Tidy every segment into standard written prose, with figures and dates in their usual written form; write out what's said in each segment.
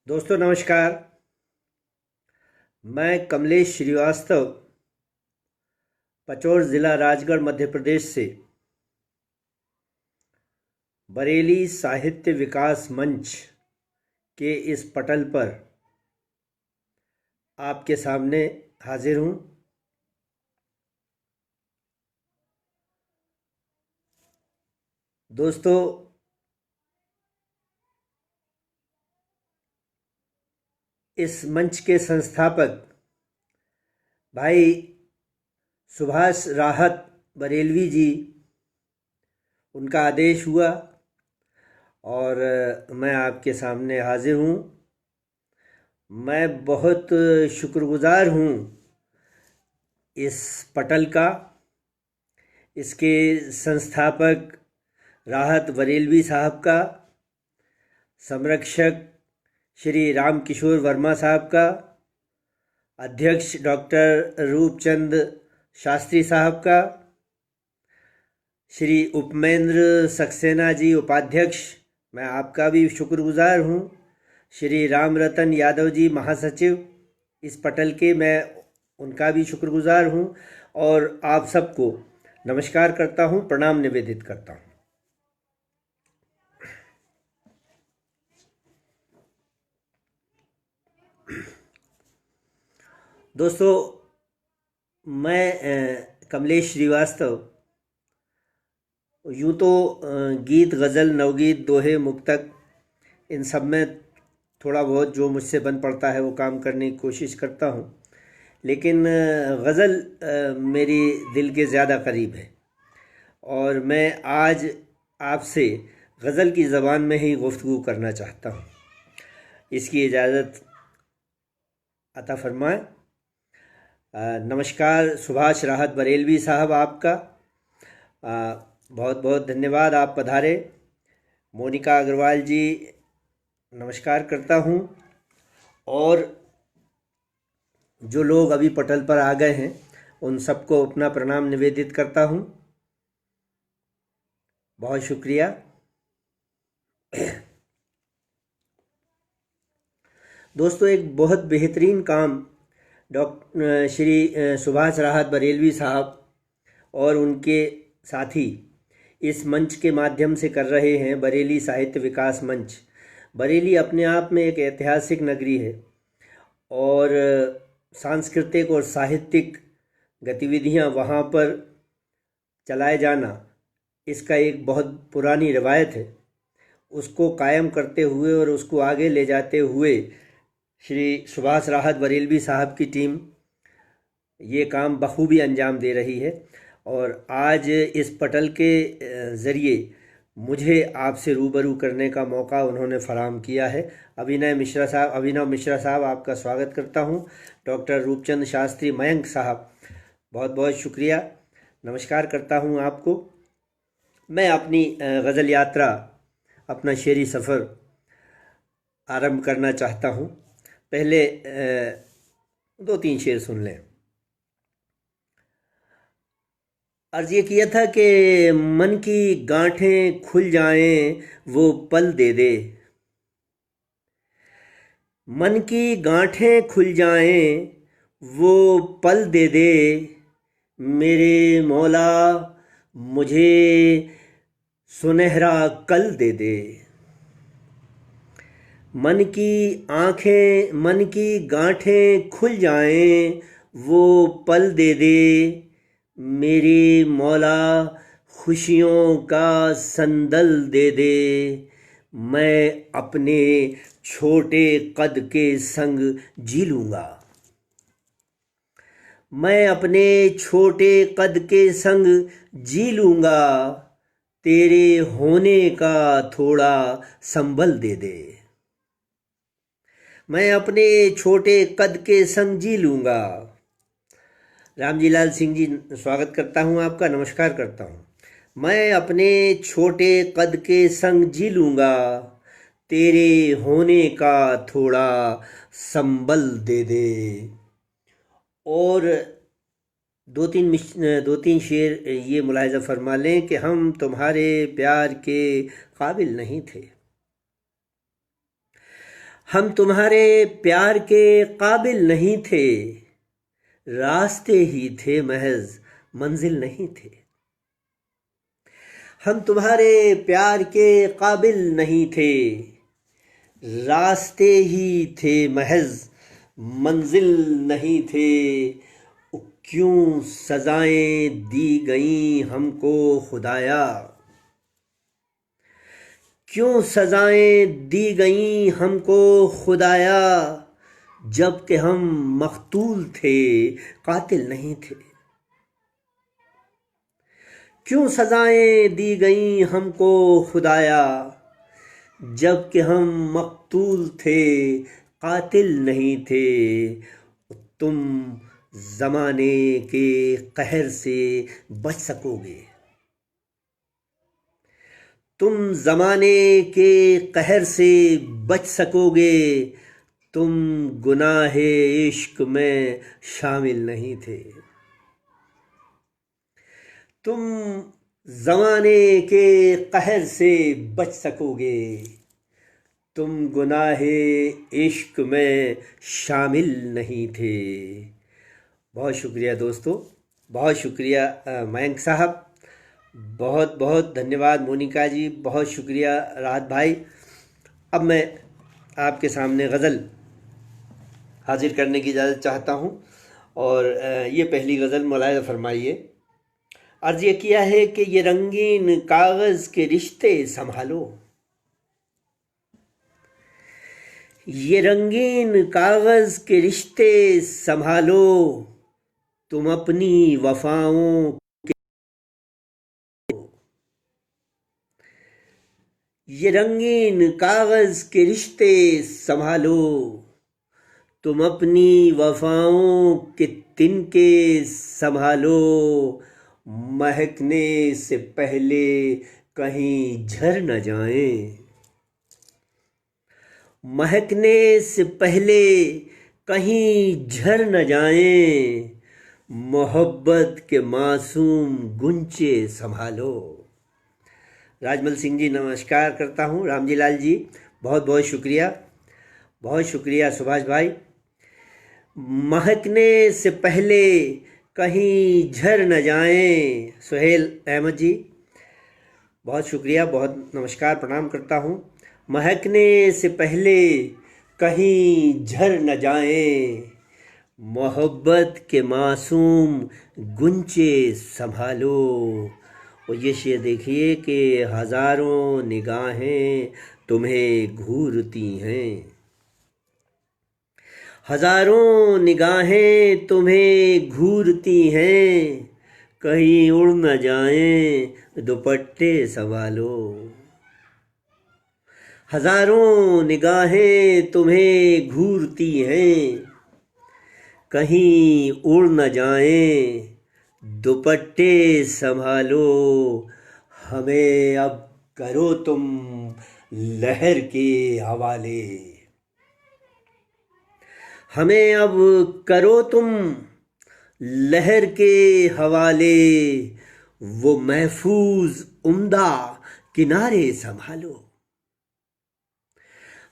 दोस्तों नमस्कार। मैं कमलेश श्रीवास्तव पचौर ज़िला राजगढ़ मध्य प्रदेश से बरेली साहित्य विकास मंच के इस पटल पर आपके सामने हाजिर हूँ। दोस्तों, इस मंच के संस्थापक भाई सुभाष राहत बरेलवी जी, उनका आदेश हुआ और मैं आपके सामने हाजिर हूँ। मैं बहुत शुक्रगुजार हूँ इस पटल का, इसके संस्थापक राहत बरेलवी साहब का, संरक्षक श्री राम किशोर वर्मा साहब का, अध्यक्ष डॉक्टर रूपचंद शास्त्री साहब का, श्री उपमेंद्र सक्सेना जी उपाध्यक्ष, मैं आपका भी शुक्रगुजार हूँ। श्री राम रतन यादव जी महासचिव इस पटल के, मैं उनका भी शुक्रगुजार हूँ और आप सबको नमस्कार करता हूँ, प्रणाम निवेदित करता हूँ। दोस्तों, मैं कमलेश श्रीवास्तव यूँ तो गीत, गज़ल, नवगीत, दोहे, मुक्तक, इन सब में थोड़ा बहुत जो मुझसे बन पड़ता है वो काम करने की कोशिश करता हूँ, लेकिन गज़ल मेरी दिल के ज़्यादा करीब है और मैं आज आपसे गज़ल की ज़बान में ही गुफ्तगू करना चाहता हूँ। इसकी इजाज़त अता फरमाएं। नमस्कार सुभाष राहत बरेलवी साहब, आपका बहुत बहुत धन्यवाद, आप पधारे। मोनिका अग्रवाल जी, नमस्कार करता हूँ। और जो लोग अभी पटल पर आ गए हैं उन सबको अपना प्रणाम निवेदित करता हूँ। बहुत शुक्रिया। दोस्तों, एक बहुत बेहतरीन काम डॉक्टर श्री सुभाष राहत बरेलवी साहब और उनके साथी इस मंच के माध्यम से कर रहे हैं, बरेली साहित्य विकास मंच। बरेली अपने आप में एक ऐतिहासिक नगरी है और सांस्कृतिक और साहित्यिक गतिविधियां वहाँ पर चलाए जाना, इसका एक बहुत पुरानी रवायत है। उसको कायम करते हुए और उसको आगे ले जाते हुए श्री सुभाष राहत बरेलवी साहब की टीम ये काम बखूबी अंजाम दे रही है और आज इस पटल के ज़रिए मुझे आपसे रूबरू करने का मौका उन्होंने फराहम किया है। अभिनव मिश्रा साहब, आपका स्वागत करता हूं। डॉक्टर रूपचंद शास्त्री मयंक साहब, बहुत बहुत शुक्रिया, नमस्कार करता हूं आपको। मैं अपनी गज़ल यात्रा, अपना शेरी सफ़र आरंभ करना चाहता हूं। पहले 2-3 शेर सुन लें। अर्ज़ ये किया था कि मन की गांठें खुल जाएं वो पल दे दे, मन की गांठें खुल जाएं वो पल दे दे, मेरे मौला मुझे सुनहरा कल दे दे। मन की गांठें खुल जाएं वो पल दे दे, मेरे मौला खुशियों का संदल दे दे। मैं अपने छोटे कद के संग जी लूँगा, मैं अपने छोटे कद के संग जी लूँगा, तेरे होने का थोड़ा संबल दे दे। मैं अपने छोटे कद के संग जी लूँगा। रामजी लाल सिंह जी, स्वागत करता हूँ आपका, नमस्कार करता हूँ। मैं अपने छोटे कद के संग जी लूँगा, तेरे होने का थोड़ा संबल दे दे। और दो तीन शेर ये मुलाहिज़ा फरमा लें कि हम तुम्हारे प्यार के काबिल नहीं थे, हम तुम्हारे प्यार के काबिल नहीं थे, रास्ते ही थे महज मंजिल नहीं थे। हम तुम्हारे प्यार के काबिल नहीं थे, रास्ते ही थे महज मंजिल नहीं थे। क्यों सजाएं दी गई हमको खुदाया, क्यों सजाएं दी गई हमको खुदाया, जबकि हम मकतूल थे कातिल नहीं थे। क्यों सजाएं दी गई हमको खुदाया, जबकि हम मकतूल थे कातिल नहीं थे। तुम ज़माने के कहर से बच सकोगे, तुम ज़माने के कहर से बच सकोगे, तुम गुनाहे इश्क में शामिल नहीं थे। तुम ज़माने के कहर से बच सकोगे, तुम गुनाहे इश्क में शामिल नहीं थे। बहुत शुक्रिया दोस्तों, बहुत शुक्रिया मयंक साहब, बहुत बहुत धन्यवाद मोनिका जी, बहुत शुक्रिया राहत भाई। अब मैं आपके सामने गज़ल हाजिर करने की इजाज़त चाहता हूँ और ये पहली गज़ल मुलाहिज़ा फरमाइए। अर्ज़ ये किया है कि ये रंगीन कागज़ के रिश्ते संभालो, ये रंगीन कागज़ के रिश्ते संभालो, तुम अपनी वफ़ाओं के, ये रंगीन कागज़ के रिश्ते संभालो, तुम अपनी वफ़ाओं के तिनके संभालो, महकने से पहले कहीं झर न जाएं, महकने से पहले कहीं झर न जाएं, मोहब्बत के मासूम गुंचे संभालो। राजमल सिंह जी नमस्कार करता हूँ। रामजी लाल जी बहुत बहुत शुक्रिया, बहुत शुक्रिया। सुभाष भाई, महकने से पहले कहीं झर न जाएं। सुहेल अहमद जी बहुत शुक्रिया, बहुत नमस्कार प्रणाम करता हूँ। महकने से पहले कहीं झर न जाएं, मोहब्बत के मासूम गुंचे संभालो। और ये शेर देखिए कि हज़ारों निगाहें तुम्हें घूरती हैं, हज़ारों निगाहें तुम्हें घूरती हैं, कहीं उड़ न जाएं दुपट्टे संभालो। हज़ारों निगाहें तुम्हें घूरती हैं, कहीं उड़ न जाएं दुपट्टे संभालो। हमें अब करो तुम लहर के हवाले, हमें अब करो तुम लहर के हवाले, वो महफूज उम्दा किनारे संभालो।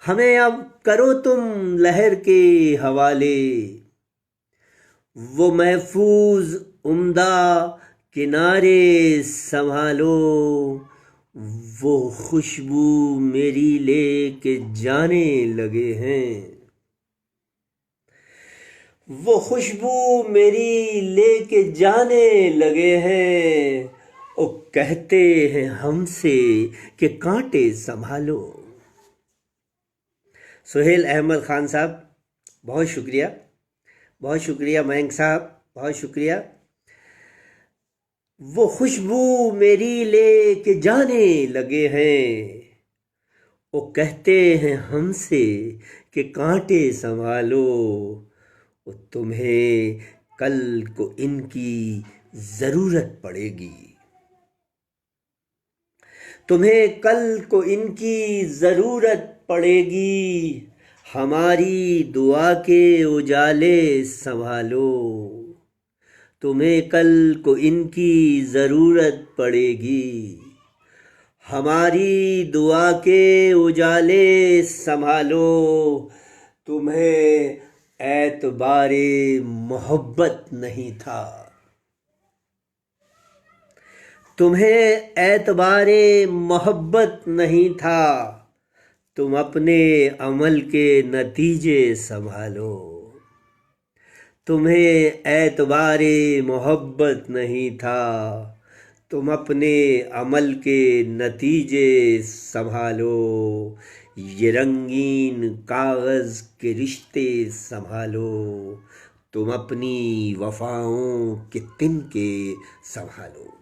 हमें अब करो तुम लहर के हवाले, वो महफूज उम्दा किनारे संभालो, वो खुशबू मेरी लेके जाने लगे हैं, वो खुशबू मेरी लेके जाने लगे हैं, ओ कहते हैं हमसे कि कांटे संभालो। सुहेल अहमद ख़ान साहब बहुत शुक्रिया, बहुत शुक्रिया। मयंक साहब बहुत शुक्रिया। वो खुशबू मेरी लेके जाने लगे हैं, वो कहते हैं हमसे कि कांटे संभालो, वो तुम्हें कल को इनकी ज़रूरत पड़ेगी, तुम्हें कल को इनकी ज़रूरत पड़ेगी, हमारी दुआ के उजाले संभालो, तुम्हें कल को इनकी ज़रूरत पड़ेगी। हमारी दुआ के उजाले संभालो, तुम्हें एतबारे मोहब्बत नहीं था। तुम्हें एतबारे मोहब्बत नहीं था, तुम अपने अमल के नतीजे संभालो। तुम्हें एतबारे मोहब्बत नहीं था, तुम अपने अमल के नतीजे संभालो। ये रंगीन कागज़ के रिश्ते संभालो, तुम अपनी वफ़ाओं के तिनके संभालो।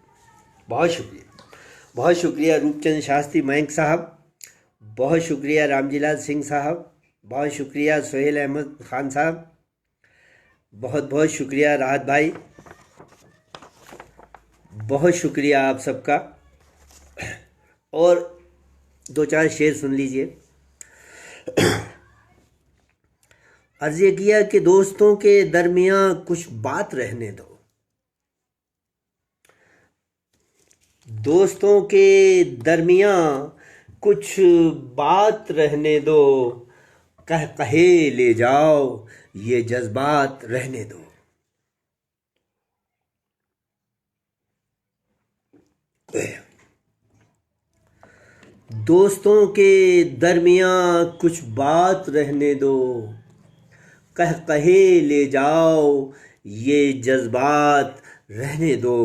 बहुत शुक्रिया रूपचंद शास्त्री मयंक साहब, बहुत शुक्रिया रामजीलाल सिंह साहब, बहुत शुक्रिया सोहेल अहमद ख़ान साहब, बहुत शुक्रिया राहत भाई, बहुत शुक्रिया आप सबका। और दो चार शेर सुन लीजिए। अर्ज़ ये किया कि दोस्तों के दरमियाँ कुछ बात रहने दो। दोस्तों के दरमियाँ कुछ बात रहने दो, कहे ले जाओ ये जज्बात रहने दो। दोस्तों के दरमियाँ कुछ बात रहने दो, कहे ले जाओ ये जज्बात रहने दो।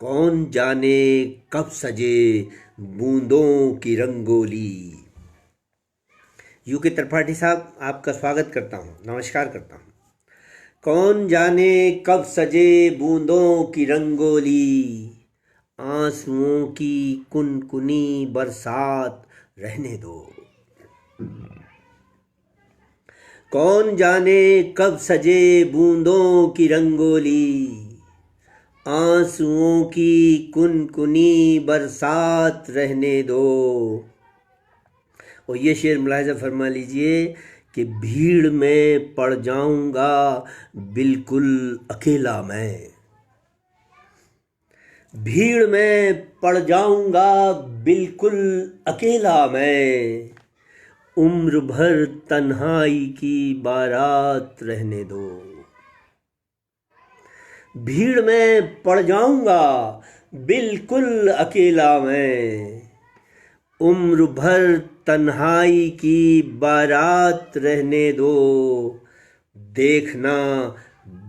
कौन जाने कब सजे बूंदों की रंगोली। यूके त्रिपाठी साहब, आपका स्वागत करता हूँ, नमस्कार करता हूँ। कौन जाने कब सजे बूंदों की रंगोली, आंसुओं की कुनकुनी बरसात रहने दो। कौन जाने कब सजे बूंदों की रंगोली, आंसुओं की कुनकुनी बरसात रहने दो। और ये शेर मुलाहिज़ा फरमा लीजिए कि भीड़ में पड़ जाऊंगा बिल्कुल अकेला मैं। भीड़ में पड़ जाऊंगा बिल्कुल अकेला मैं, उम्र भर तन्हाई की बारात रहने दो। भीड़ में पड़ जाऊंगा बिल्कुल अकेला मैं, उम्र भर तन्हाई की बारात रहने दो। देखना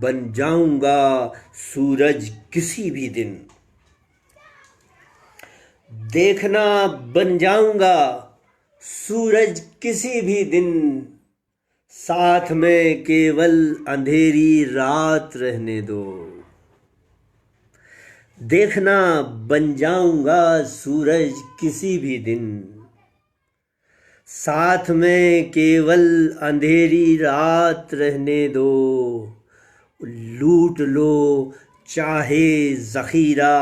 बन जाऊंगा सूरज किसी भी दिन, देखना बन जाऊंगा सूरज किसी भी दिन, साथ में केवल अंधेरी रात रहने दो। देखना बन जाऊंगा सूरज किसी भी दिन, साथ में केवल अंधेरी रात रहने दो। लूट लो चाहे ज़ख़ीरा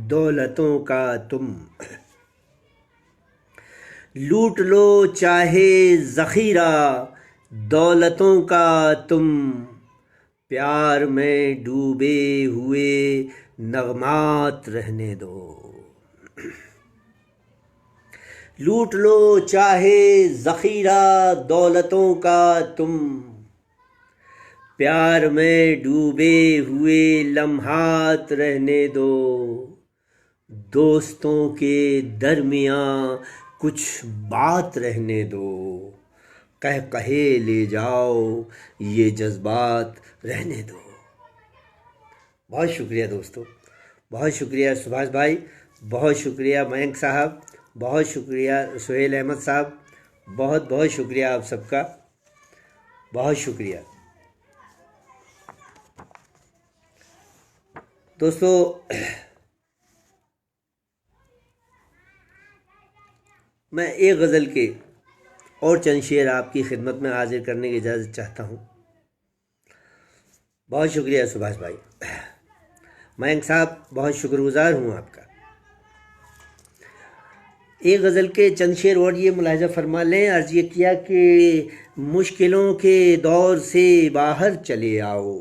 दौलतों का तुम, लूट लो चाहे ज़ख़ीरा दौलतों का तुम, प्यार में डूबे हुए नगमात रहने दो। लूट लो चाहे ज़ख़ीरा दौलतों का तुम, प्यार में डूबे हुए लम्हात रहने दो। दोस्तों के दरमियाँ कुछ बात रहने दो, कहे ले जाओ ये जज्बात रहने दो। बहुत शुक्रिया दोस्तों, बहुत शुक्रिया सुभाष भाई, बहुत शुक्रिया मयंक साहब, बहुत शुक्रिया सोहेल अहमद साहब, बहुत शुक्रिया आप सबका, बहुत शुक्रिया दोस्तों। मैं एक गज़ल के और चंद शेर आपकी खिदमत में हाजिर करने की इजाज़त चाहता हूँ। बहुत शुक्रिया सुभाष भाई, मयंक साहब, बहुत शुक्रगुज़ार हूँ आपका। एक गज़ल के चंद शेर और ये मुलाहिज़ा फरमा लें। अर्ज़ ये किया कि मुश्किलों के दौर से बाहर चले आओ,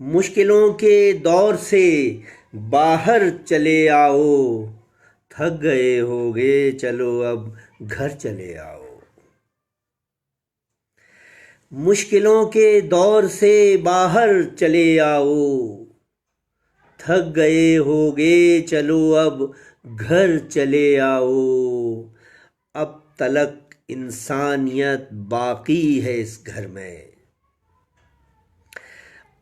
मुश्किलों के दौर से बाहर चले आओ, थक गए होगे चलो अब घर चले आओ। मुश्किलों के दौर से बाहर चले आओ, थक गए होगे चलो अब घर चले आओ। अब तलक इंसानियत बाकी है इस घर में,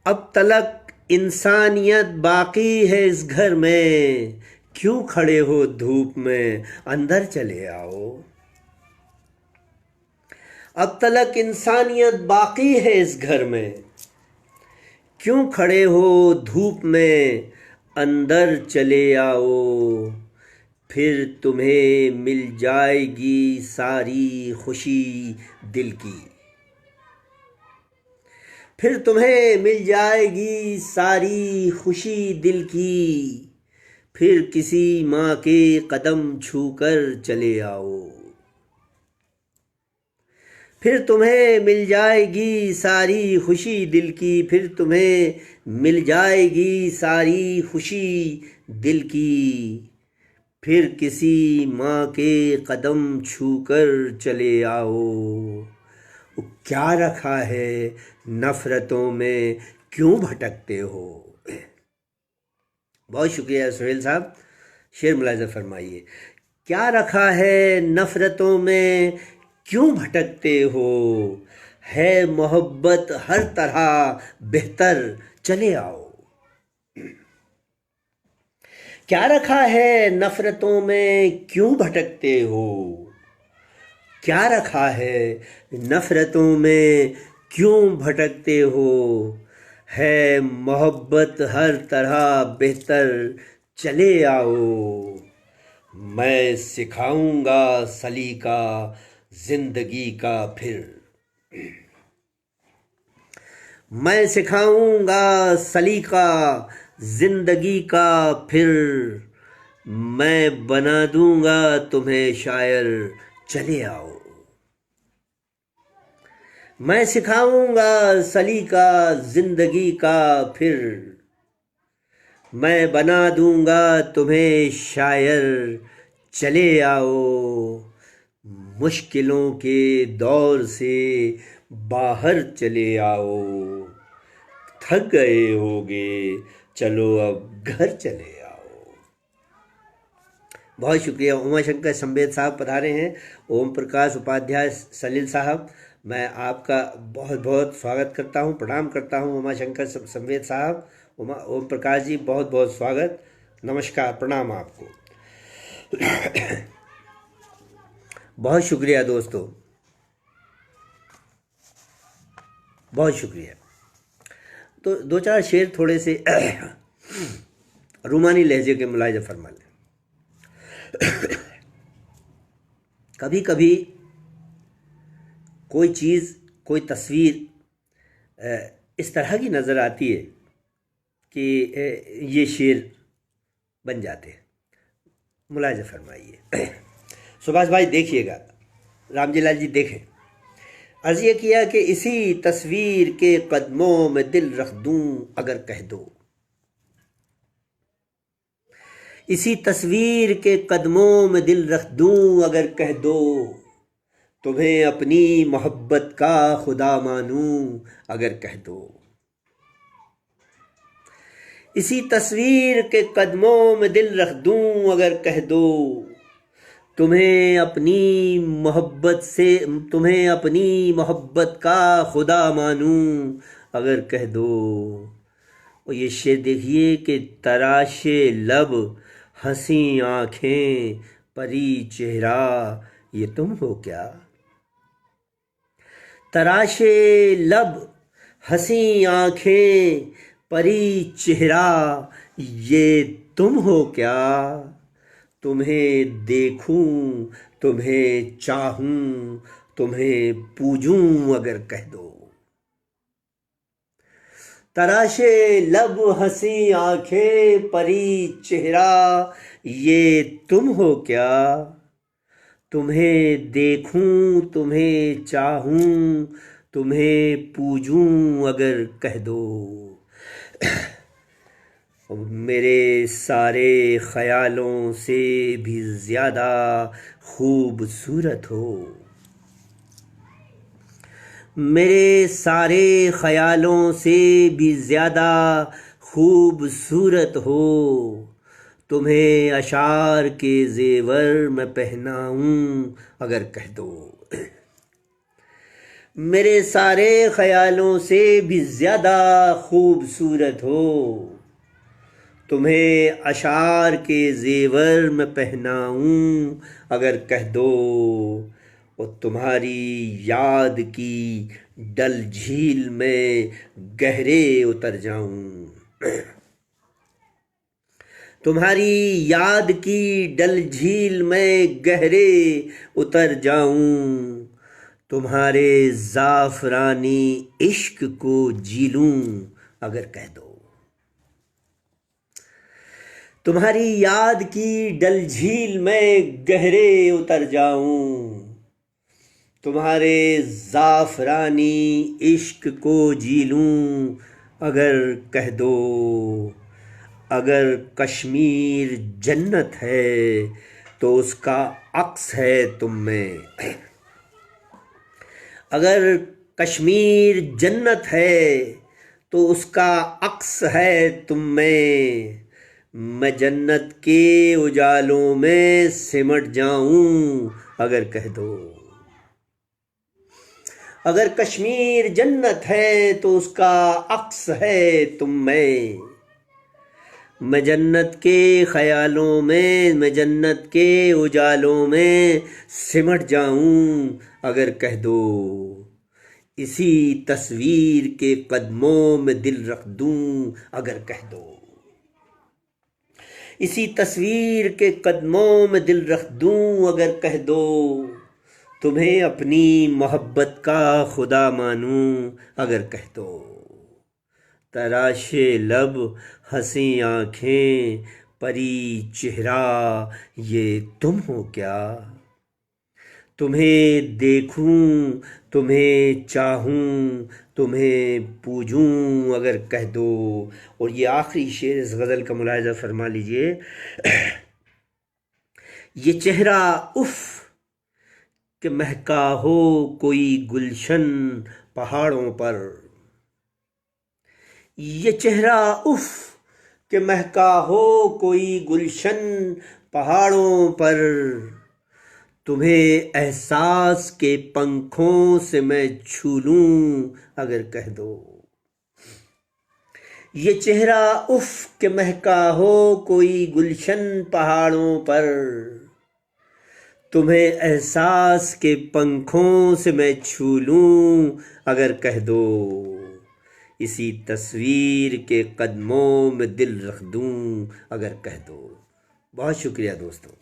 अब तलक इंसानियत बाकी है इस घर में। क्यों खड़े हो धूप में, अंदर चले आओ। अब तलक इंसानियत बाकी है इस घर में, क्यों खड़े हो धूप में, अंदर चले आओ। फिर तुम्हें मिल जाएगी सारी खुशी दिल की, फिर तुम्हें मिल जाएगी सारी खुशी दिल की। फिर किसी माँ के कदम छूकर चले आओ, फिर तुम्हें मिल जाएगी सारी खुशी दिल की। फिर तुम्हें मिल जाएगी सारी खुशी दिल की। फिर किसी माँ के कदम छूकर चले आओ। क्या रखा है नफ़रतों में, क्यों भटकते हो। बहुत शुक्रिया सुहेल साहब, शेर मुलाज़ा फरमाइए। क्या रखा है नफ़रतों में, क्यों भटकते हो। है मोहब्बत हर तरह बेहतर, चले आओ। क्या रखा है नफ़रतों में, क्यों भटकते हो। क्या रखा है नफ़रतों में, क्यों भटकते हो। है मोहब्बत हर तरह बेहतर, चले आओ। मैं सिखाऊंगा सलीका जिंदगी का फिर, मैं सिखाऊंगा सलीका जिंदगी का फिर। मैं बना दूंगा तुम्हें शायर, चले आओ। मैं सिखाऊंगा सलीका जिंदगी का फिर। मैं बना दूंगा तुम्हें शायर, चले आओ। मुश्किलों के दौर से बाहर चले आओ। थक गए होगे चलो अब घर चले आओ। बहुत शुक्रिया। उमाशंकर संवेद साहब पधारे हैं। ओम प्रकाश उपाध्याय सलील साहब, मैं आपका बहुत बहुत स्वागत करता हूं, प्रणाम करता हूं। उमाशंकर संवेद साहब, ओम प्रकाश जी, बहुत बहुत स्वागत, नमस्कार, प्रणाम आपको। बहुत शुक्रिया दोस्तों, बहुत शुक्रिया। तो दो चार शेर थोड़े से रूमानी लहजे के मुलाहिजा फरमा लें। कभी कभी कोई चीज़, कोई तस्वीर इस तरह की नज़र आती है कि ये शेर बन जाते हैं। मुलाहिजा फरमाइए। सुभाष भाई देखिएगा, रामजी लाल जी देखें। अर्ज़ ये किया कि इसी तस्वीर के कदमों में दिल रख दूं अगर कह दो। इसी तस्वीर के कदमों में दिल रख दूं अगर कह दो। तुम्हें अपनी मोहब्बत का खुदा मानूं अगर कह दो। इसी तस्वीर के कदमों में दिल रख दूं अगर कह दो। तुम्हें अपनी मोहब्बत का खुदा मानूं अगर कह दो। और ये शेर देखिए कि तराशे लब, हंसी आंखें, परी चेहरा, ये तुम हो क्या। तराशे लब, हंसी आंखें, परी चेहरा, ये तुम हो क्या। तुम्हें देखूं, तुम्हें चाहूं, तुम्हें पूजूं अगर कह दो। तराशे लब, हंसी आंखें, परी चेहरा, ये तुम हो क्या। तुम्हें देखूं, तुम्हें चाहूं, तुम्हें पूजूं अगर कह दो। मेरे सारे ख्यालों से भी ज़्यादा खूबसूरत हो, मेरे सारे ख्यालों से भी ज़्यादा खूबसूरत हो, तुम्हें अशार के ज़ेवर मैं पहनाऊं अगर कह दो। मेरे सारे ख्यालों से भी ज़्यादा खूबसूरत हो, तुम्हें अशार के ज़ेवर मैं पहनाऊं अगर कह दो। और तुम्हारी याद की डल झील में गहरे उतर जाऊं, तुम्हारी याद की डल झील में गहरे उतर जाऊं, तुम्हारे ज़ाफ़रानी इश्क को जी लूं अगर कह दो। तुम्हारी याद की डल झील में गहरे उतर जाऊं, तुम्हारे ज़ाफ़रानी इश्क को जी लूं अगर कह दो। अगर कश्मीर जन्नत है तो उसका अक्स है तुम में, अगर कश्मीर जन्नत है तो उसका अक्स है तुम में। मैं जन्नत के उजालों में सिमट जाऊं अगर कह दो। अगर कश्मीर जन्नत है तो उसका अक्स है तुम में। मैं जन्नत के ख्यालों में, मैं जन्नत के उजालों में सिमट जाऊं अगर कह दो। इसी तस्वीर के कदमों में दिल रख दूं अगर कह दो। इसी तस्वीर के कदमों में दिल रख दूं अगर कह दो। तुम्हें अपनी मोहब्बत का खुदा मानूं अगर कह दो। तराशे लब, हंसी आँखें, परी चेहरा, ये तुम हो क्या। तुम्हें देखूं, तुम्हें चाहूं, तुम्हें पूजूं अगर कह दो। और ये आखिरी शेर इस गज़ल का मुलाहिज़ा फरमा लीजिए। ये चेहरा उफ़ कि महका हो कोई गुलशन पहाड़ों पर। ये चेहरा उफ़ कि महका हो कोई गुलशन पहाड़ों पर। तुम्हें एहसास के पंखों से मैं छू लूं अगर कह दो। ये चेहरा उफ़ के महका हो कोई गुलशन पहाड़ों पर। तुम्हें एहसास के पंखों से मैं छू लूं अगर कह दो। इसी तस्वीर के कदमों में दिल रख दूं अगर कह दो। बहुत शुक्रिया दोस्तों,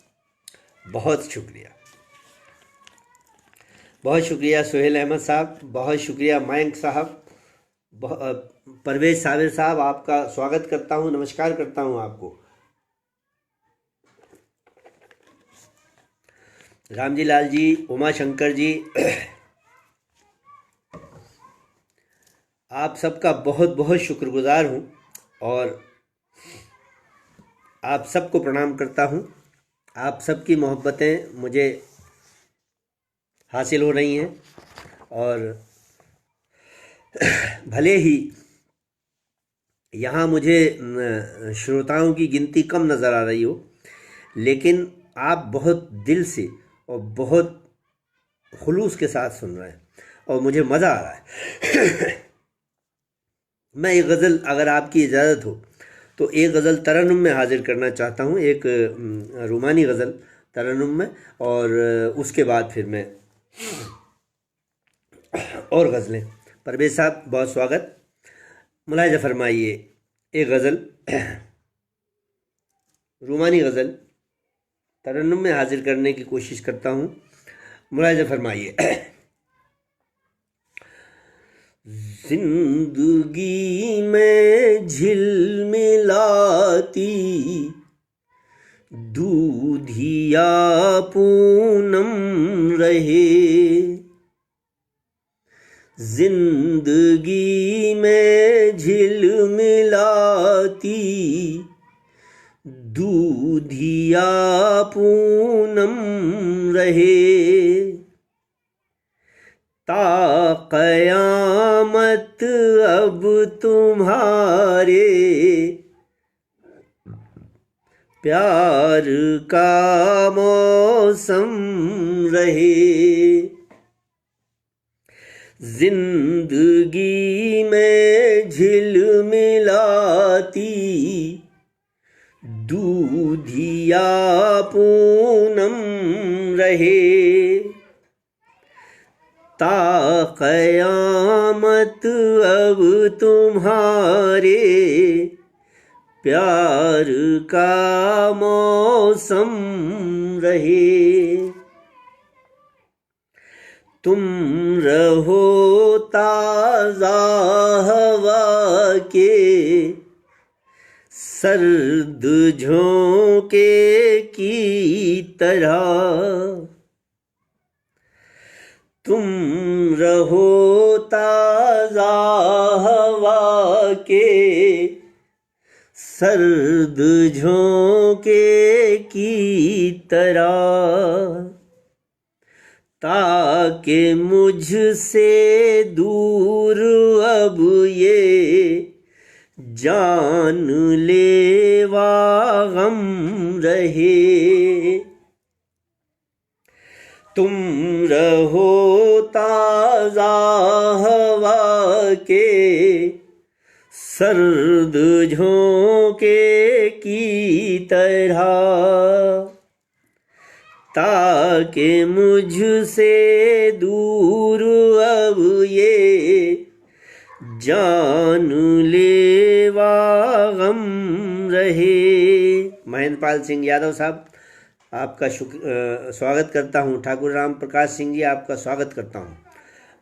बहुत शुक्रिया, बहुत शुक्रिया सुहेल अहमद साहब, बहुत शुक्रिया मयंक साहब, परवेज साबिर साहब, आपका स्वागत करता हूं, नमस्कार करता हूं आपको। रामजी लाल जी, उमा शंकर जी, आप सबका बहुत बहुत शुक्रगुजार हूं और आप सबको प्रणाम करता हूं। आप सबकी मोहब्बतें मुझे हासिल हो रही हैं और भले ही यहाँ मुझे श्रोताओं की गिनती कम नज़र आ रही हो, लेकिन आप बहुत दिल से और बहुत खुलूस के साथ सुन रहे हैं और मुझे मज़ा आ रहा है। मैं एक गज़ल, अगर आपकी इजाज़त हो तो एक गज़ल तरन्नुम में हाजिर करना चाहता हूँ, एक रूमानी गज़ल तरन्नुम में, और उसके बाद फिर मैं और गज़लें। परवेज साहब बहुत स्वागत, मुलाहिज़ा फरमाइए। एक गज़ल, रूमानी गज़ल तरन्नुम में हाजिर करने की कोशिश करता हूँ, मुलाहिज़ा फरमाइए। जिंदगी में झिलमिलाती दूधिया पूनम रहे, जिंदगी में झिलमिलाती दूधिया पूनम रहे, ता क़यामत अब तुम्हारे प्यार का मौसम रहे। जिंदगी में झिलमिलाती दूधिया पूनम रहे, ता क़यामत अब तुम्हारे प्यार का मौसम रहे। तुम रहो ताज़ा हवा के सर्द झोंके की तरह, तुम रहो ताज़ा हवा के सर्द झोंके की तरह, ताकि मुझसे दूर अब ये जानलेवा गम रहे। तुम रहो ताज़ा हवा के सर्द झोंके की तरह, ताकि मुझसे दूर अब ये जानलेवा गम रहे। महेंद्रपाल सिंह यादव साहब, आपका स्वागत करता हूँ। ठाकुर राम प्रकाश सिंह जी, आपका स्वागत करता हूँ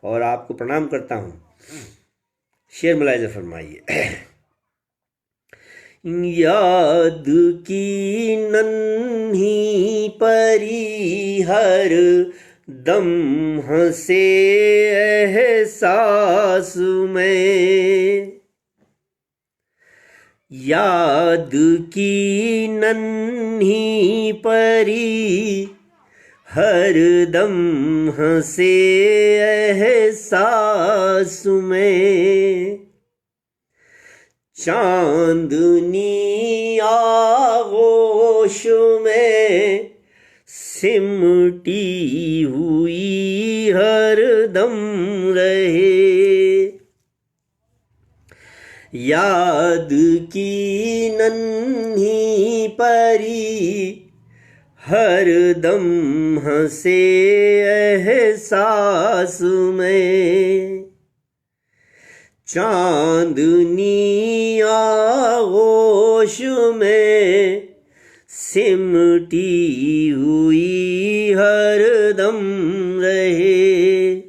और आपको प्रणाम करता हूँ। शेर मुलाहिज़ा फरमाइए। याद की नन्ही परी हर दम हंसे एहसास में, याद की नन्ही परी हर दम हंसे एहसास में, चांदनी आगोश में सिमटी हुई हर दम रहे। याद की नन्ही परी हर दम हंसे एहसास में, चांदनी आगोश में सिमटी हुई हर दम रहे।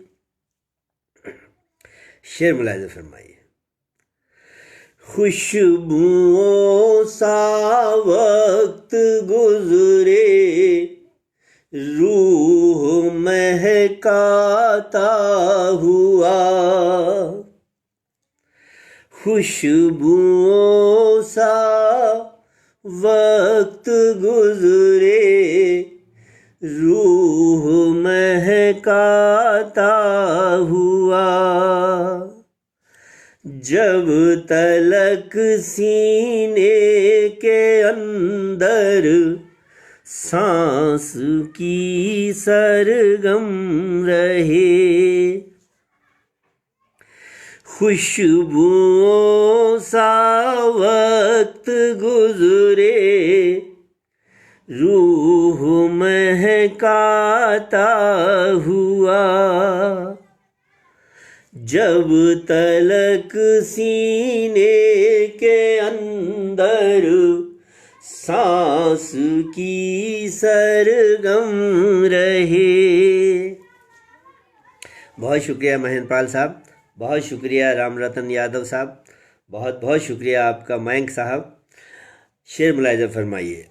शेर मुलाहिज़ा फरमाइए। खुशबुओं सा वक्त गुजरे, रूह महकाता हुआ, खुशबुओं सा वक्त गुजरे, रूह महकाता हुआ, जब तलक सीने के अंदर सांस की सरगम रहे। खुशबुओं सा वक्त गुजरे, रूह महकाता हुआ, जब तलक सीने के अंदर सांस की सरगम रहे। बहुत शुक्रिया महेंद्रपाल साहब, बहुत शुक्रिया राम रतन यादव साहब, बहुत बहुत शुक्रिया आपका मयंक साहब। शेर मुलाहिज़ा फरमाइए।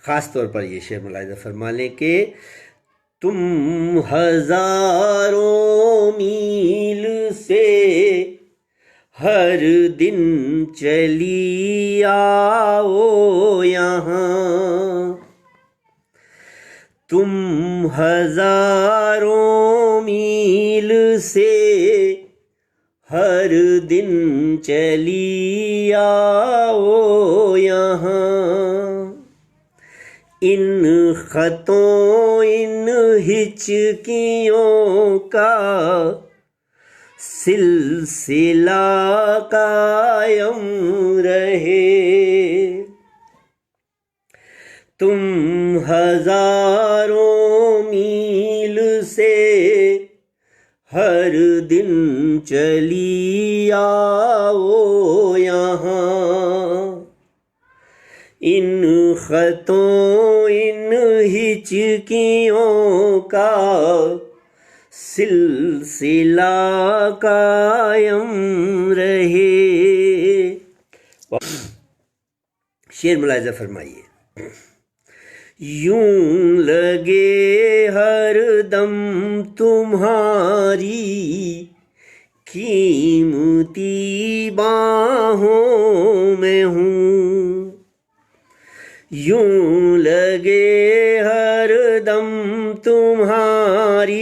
ख़ास तौर पर ये शेर मुलाहिज़ा फरमा लें कि तुम हजारों मील से हर दिन चली आओ यहाँ, तुम हजारों मील से हर दिन चली आओ यहाँ। इन खतों इन हिचकियों का सिलसिला कायम रहे। तुम हजारों मील से हर दिन चली आओ यहाँ। इन खतों इन हिचकियों का सिलसिला कायम रहे। शेर मुलाहिजा फरमाइए। यूं लगे हर दम तुम्हारी कीमती बाहों में हूँ, यूं लगे हर दम तुम्हारी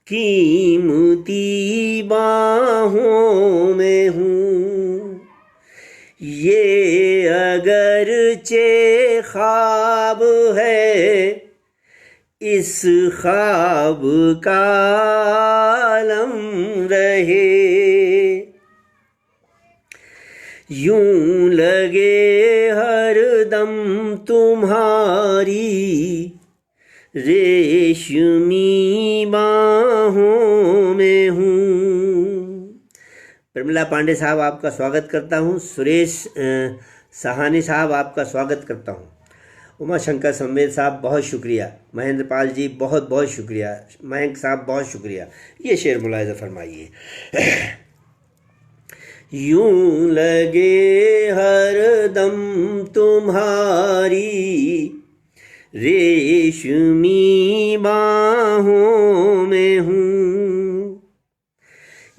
कीमती बाहों में हूँ। ये अगरचे ख्वाब है इस ख्वाब का आलम रहे। यूं लगे हर दम तुम्हारी रेशमी बाहों में हूँ। प्रमिला पांडे साहब आपका स्वागत करता हूँ। सुरेश सहानी साहब आपका स्वागत करता हूँ। उमा शंकर संवेद साहब बहुत शुक्रिया। महेंद्र पाल जी बहुत बहुत शुक्रिया। मयंक साहब बहुत शुक्रिया। ये शेर मुलाहिजा फरमाइए। यूं लगे हर दम तुम्हारी रेशमी बाहों में हूँ,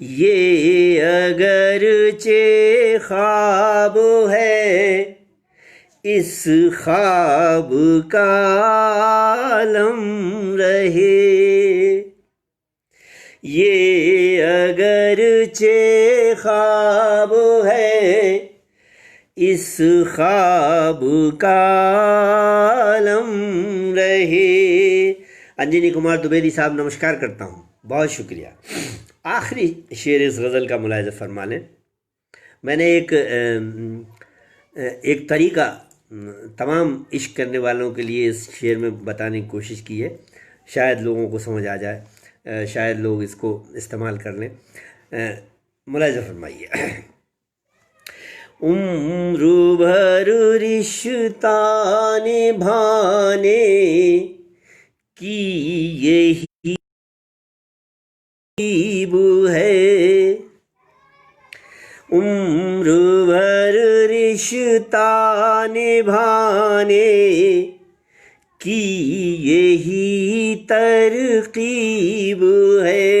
ये अगरचे ख्वाब है इस ख्वाब का आलम रहे। ये अगरचे ख्वाब है इस ख्वाब का आलम रहे। अंजनी कुमार द्विवेदी साहब नमस्कार करता हूँ, बहुत शुक्रिया। आखिरी शेर इस गज़ल का मुलाहिज़ा फरमा लें। मैंने एक तरीका तमाम इश्क करने वालों के लिए इस शेर में बताने की कोशिश की है, शायद लोगों को समझ आ जाए, शायद लोग इसको इस्तेमाल कर लें। मुलाहिज़ा फरमाइए। उम्र भर रिश्ता निभाने की यही है, उम्र भर रिश्ता निभाने की यही तरकीब है।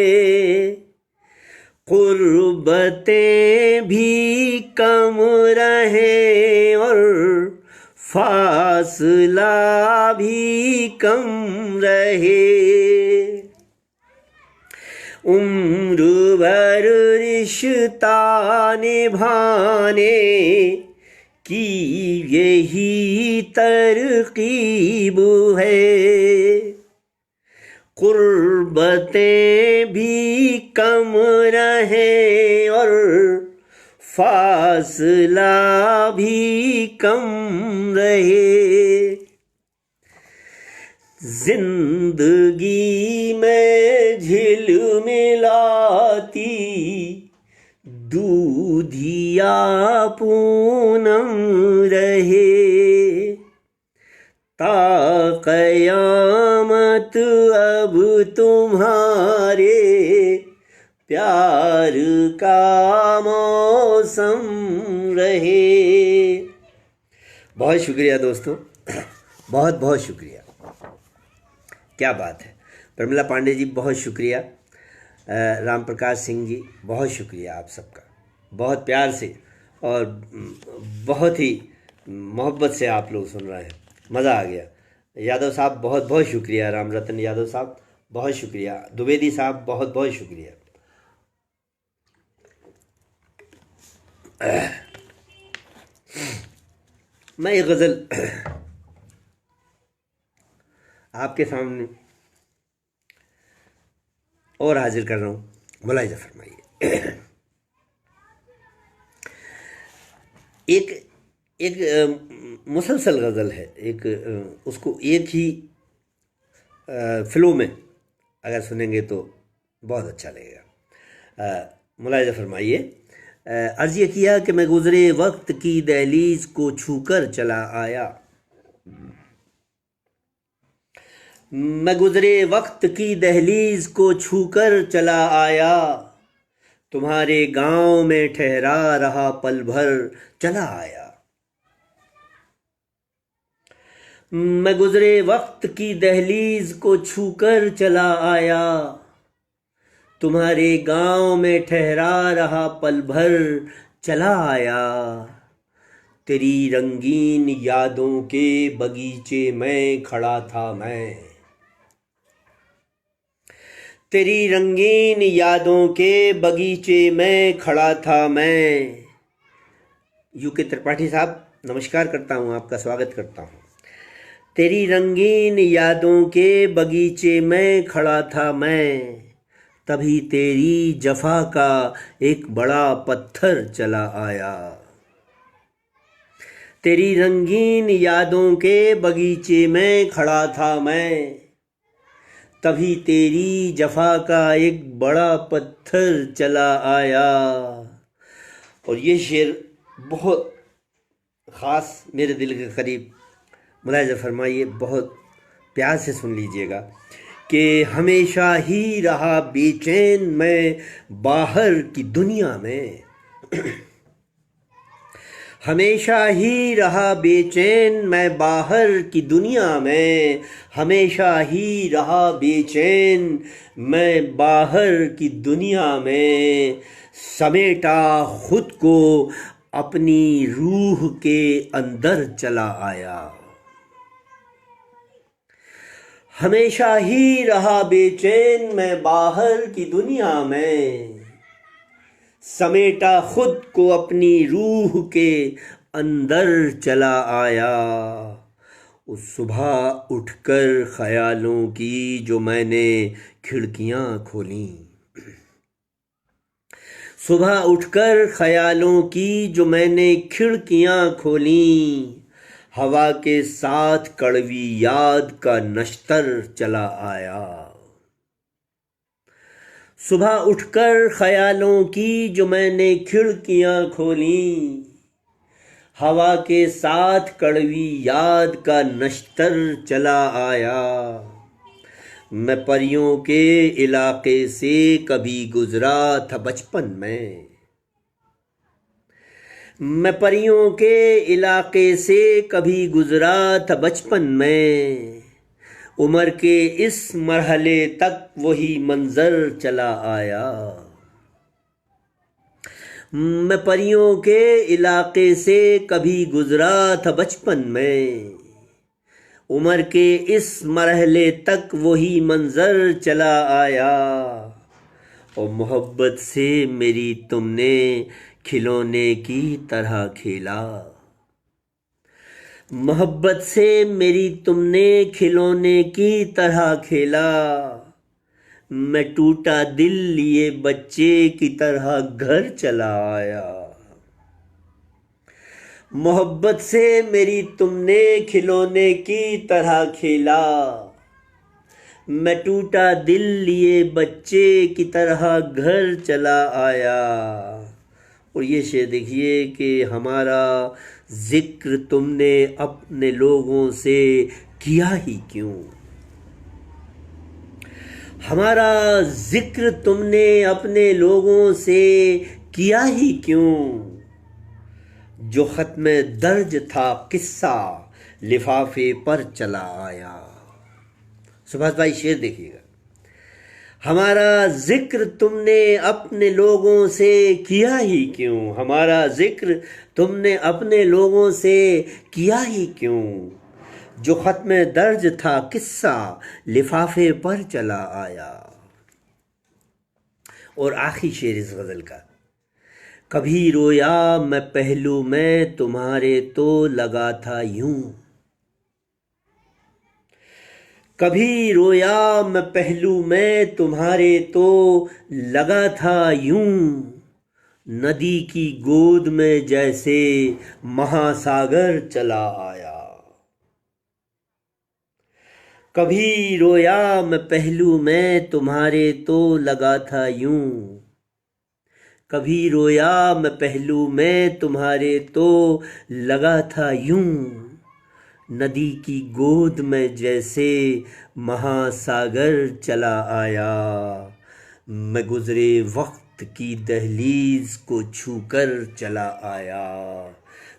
क़ुर्बतें भी कम रहे और फासला भी कम रहे। उम्र भर रिश्ता निभाने की यही तरकीब है। क़ुर्बतें भी कम रहे और फासला भी कम रहे। जिंदगी में झिलमिलाती दूधिया पूनम रहे। ता क़यामत अब तुम्हारे प्यार का मौसम रहे। बहुत शुक्रिया दोस्तों, बहुत बहुत शुक्रिया। क्या बात है। प्रमिला पांडे जी बहुत शुक्रिया, राम प्रकाश सिंह जी बहुत शुक्रिया आप सबका, बहुत प्यार से और बहुत ही मोहब्बत से आप लोग सुन रहे हैं, मज़ा आ गया। यादव साहब बहुत बहुत शुक्रिया, राम रतन यादव साहब बहुत शुक्रिया, द्विवेदी साहब बहुत बहुत शुक्रिया। मैं एक गज़ल आपके सामने और हाजिर कर रहा हूँ, मुलाहिजा फरमाइए। एक मुसलसल गज़ल है, उसको एक ही फ्लो में अगर सुनेंगे तो बहुत अच्छा लगेगा। मुलाहिजा फरमाइए। अर्ज़ ये किया कि मैं गुज़रे वक्त की दहलीज को छूकर चला आया, मैं गुज़रे वक्त की दहलीज को छूकर चला आया, तुम्हारे गांव में ठहरा रहा पल भर चला आया। मैं गुज़रे वक्त की दहलीज को छूकर चला आया, तुम्हारे गांव में ठहरा रहा पल भर चला आया। तेरी रंगीन यादों के बगीचे में खड़ा था मैं, तेरी रंगीन यादों के बगीचे में खड़ा था मैं। यूके त्रिपाठी साहब नमस्कार करता हूँ, आपका स्वागत करता हूँ। तेरी रंगीन यादों के बगीचे में खड़ा था मैं, तभी तेरी जफा का एक बड़ा पत्थर चला आया। तेरी रंगीन यादों के बगीचे में खड़ा था मैं, तभी तेरी जफा का एक बड़ा पत्थर चला आया। और ये शेर बहुत ख़ास मेरे दिल के करीब, मुलाहिजा फरमाइए, बहुत प्यार से सुन लीजिएगा कि हमेशा ही रहा बेचैन मैं बाहर की दुनिया में, हमेशा ही रहा बेचैन मैं बाहर की दुनिया में, हमेशा ही रहा बेचैन मैं बाहर की दुनिया में। समेटा खुद को अपनी रूह के अंदर चला आया, हमेशा ही रहा बेचैन मैं बाहर की दुनिया में, समेटा खुद को अपनी रूह के अंदर चला आया। उस सुबह उठकर ख्यालों की जो मैंने खिड़कियां खोली, सुबह उठकर ख्यालों की जो मैंने खिड़कियां खोली, हवा के साथ कड़वी याद का नश्तर चला आया। सुबह उठकर ख्यालों की जो मैंने खिड़कियां खोली, हवा के साथ कड़वी याद का नश्तर चला आया। मैं परियों के इलाके से कभी गुजरा था बचपन में, मैं परियों के इलाके से कभी गुजरा था बचपन में, उम्र के इस मरहले तक वही मंजर चला आया। मैं परियों के इलाके से कभी गुजरा था बचपन में, उम्र के इस मरहले तक वही मंजर चला आया। और मोहब्बत से मेरी तुमने खिलौने की तरह खेला, मोहब्बत से मेरी तुमने खिलौने की तरह खेला। मैं टूटा दिल लिए बच्चे की तरह घर चला आया, मोहब्बत से मेरी तुमने खिलौने की तरह खेला। मैं टूटा दिल लिए बच्चे की तरह घर चला आया। और ये शेर देखिए कि हमारा जिक्र तुमने अपने लोगों से किया ही क्यों, हमारा जिक्र तुमने अपने लोगों से किया ही क्यों। जो खत में दर्ज था किस्सा लिफाफे पर चला आया। सुभाष भाई शेर देखिएगा। हमारा जिक्र तुमने अपने लोगों से किया ही क्यों, हमारा जिक्र तुमने अपने लोगों से किया ही क्यों, जो खत में दर्ज था किस्सा लिफाफे पर चला आया। और आखिरी शेर इस गज़ल का, कभी रोया मैं पहलू में तुम्हारे तो लगा था यूं, कभी रोया मैं पहलू में तुम्हारे तो लगा था यूं, नदी की गोद में जैसे महासागर चला आया। कभी रोया मैं पहलू में तुम्हारे तो लगा था यूं, कभी रोया मैं पहलू में तुम्हारे तो लगा था यूं, नदी की गोद में जैसे महासागर चला आया। मैं गुजरे वक्त की दहलीज को छूकर चला आया,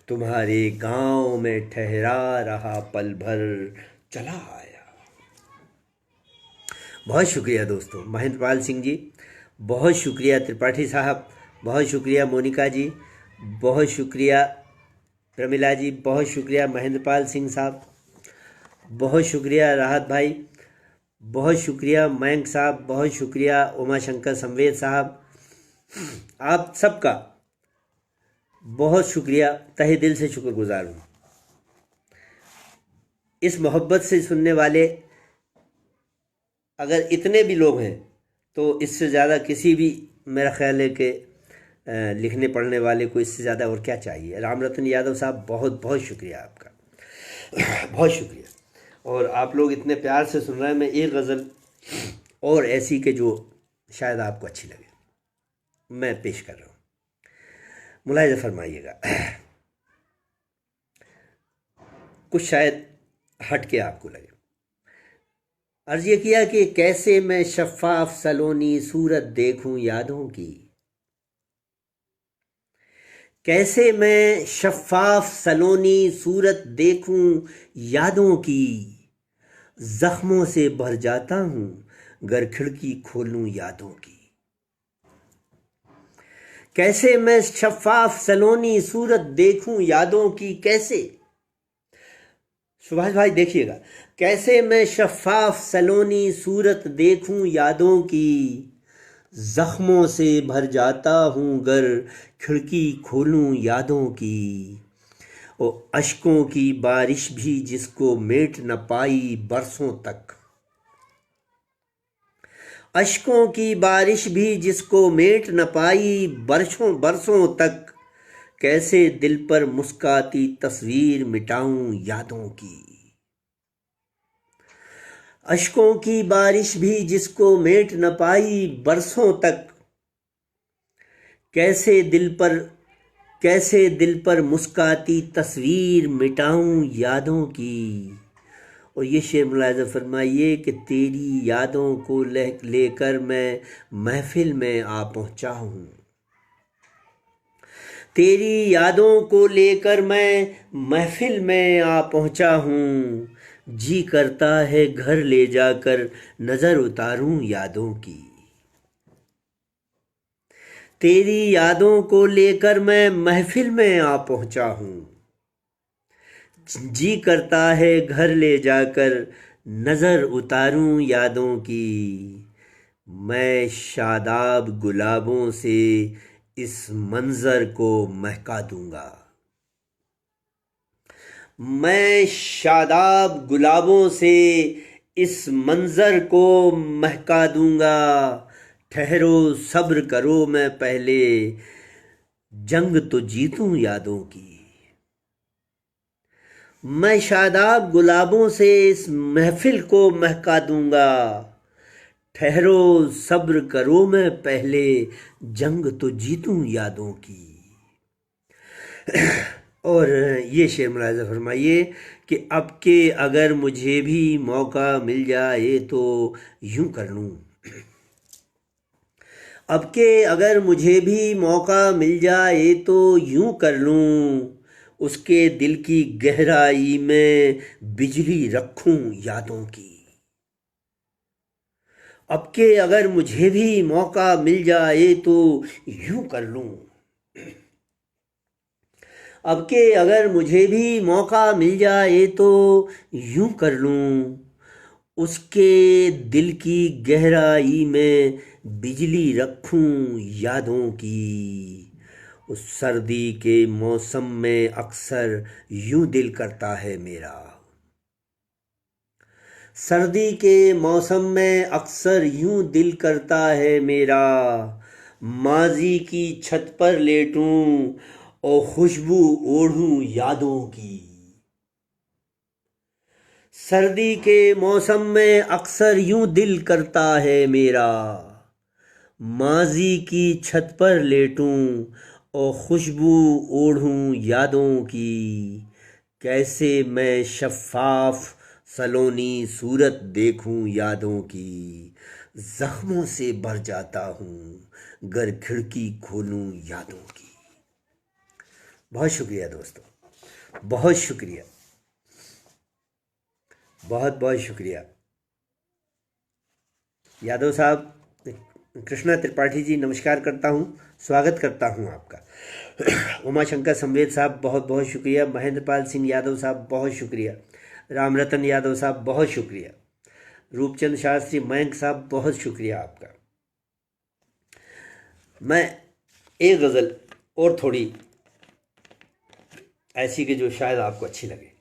तुम्हारे गांव में ठहरा रहा पल भर चला आया। बहुत शुक्रिया दोस्तों, महेंद्रपाल सिंह जी, बहुत शुक्रिया त्रिपाठी साहब, बहुत शुक्रिया मोनिका जी, बहुत शुक्रिया प्रमिला जी, बहुत शुक्रिया महेंद्रपाल सिंह साहब, बहुत शुक्रिया राहत भाई, बहुत शुक्रिया मयंक साहब, बहुत शुक्रिया उमा शंकर संवेद साहब, आप सबका बहुत शुक्रिया, तहे दिल से शुक्रगुजार हूँ। इस मोहब्बत से सुनने वाले अगर इतने भी लोग हैं तो इससे ज़्यादा किसी भी, मेरा ख्याल है कि लिखने पढ़ने वाले को इससे ज़्यादा और क्या चाहिए। राम रतन यादव साहब, बहुत बहुत शुक्रिया आपका, बहुत शुक्रिया। और आप लोग इतने प्यार से सुन रहे हैं। मैं एक गज़ल और ऐसी के जो शायद आपको अच्छी लगे मैं पेश कर रहा हूँ, मुलाहिज़ा फरमाइएगा। कुछ शायद हट के आपको लगे। अर्ज़ ये किया कि कैसे मैं शफ़ाफ़ सलोनी सूरत देखूं यादों की, कैसे मैं शफ़ाफ़ सलोनी सूरत देखूं यादों की, ज़ख्मों से भर जाता हूँ गर खिड़की खोलूं यादों की। कैसे मैं शफ़ाफ़ सलोनी सूरत देखूं यादों की, कैसे, सुभाष भाई देखिएगा, कैसे मैं शफ़ाफ़ सलोनी सूरत देखूं यादों की, ज़ख्मों से भर जाता हूँ गर खिड़की खोलूं यादों की। ओ अश्कों की बारिश भी जिसको मेट न पाई बरसों तक, अश्कों की बारिश भी जिसको मेट न पाई बरसों बरसों तक, कैसे दिल पर मुस्काती तस्वीर मिटाऊं यादों की। अश्कों की बारिश भी जिसको मेट न पाई बरसों तक, कैसे दिल पर मुस्काती तस्वीर मिटाऊं यादों की। और ये शेर मुलाहिज़ा फरमाइए कि तेरी यादों को लेकर मैं महफिल में आ पहुंचा हूँ, तेरी यादों को लेकर मैं महफिल में आ पहुंचा हूँ, जी करता है घर ले जाकर नज़र उतारूं यादों की। तेरी यादों को लेकर मैं महफिल में आ पहुंचा हूँ, जी करता है घर ले जाकर नज़र उतारूं यादों की। मैं शादाब गुलाबों से इस मंज़र को महका दूंगा, मैं शादाब गुलाबों से इस मंज़र को महका दूंगा। ठहरो सब्र करो मैं पहले जंग तो जीतूं यादों की। मैं शादाब गुलाबों से इस महफिल को महका दूंगा, ठहरो सब्र करो मैं पहले जंग तो जीतूं यादों की। और ये शेर मुलाहिज़ा फरमाइए कि अब के अगर मुझे भी मौका मिल जाए तो यूं कर लूं, अब के अगर मुझे भी मौका मिल जाए तो यूं कर लूं, उसके दिल की गहराई में बिजली रखूं यादों की। अब के अगर मुझे भी मौका मिल जाए तो यूं कर लूं। अब के अगर मुझे भी मौका मिल जाए तो यूं कर लूं। उसके दिल की गहराई में बिजली रखूं यादों की। उस सर्दी के मौसम में अक्सर यूं दिल करता है मेरा। सर्दी के मौसम में अक्सर यूं दिल करता है मेरा। माजी की छत पर लेटूं और खुशबू ओढ़ूं यादों की। सर्दी के मौसम में अक्सर यूं दिल करता है मेरा। माजी की छत पर लेटूं और खुशबू ओढ़ूं यादों की। कैसे मैं शफ़ाफ सलोनी सूरत देखूं यादों की। जख्मों से भर जाता हूँ गर खिड़की खोलूं यादों की। बहुत शुक्रिया दोस्तों, बहुत शुक्रिया, बहुत बहुत शुक्रिया। यादव साहब, कृष्णा त्रिपाठी जी नमस्कार करता हूँ, स्वागत करता हूँ आपका। उमाशंकर संवेद साहब बहुत बहुत शुक्रिया। महेंद्रपाल सिंह यादव साहब बहुत शुक्रिया। राम रतन यादव साहब बहुत शुक्रिया। रूपचंद शास्त्री मयंक साहब बहुत शुक्रिया आपका। मैं एक गज़ल और थोड़ी ऐसी कि जो शायद आपको अच्छी लगे,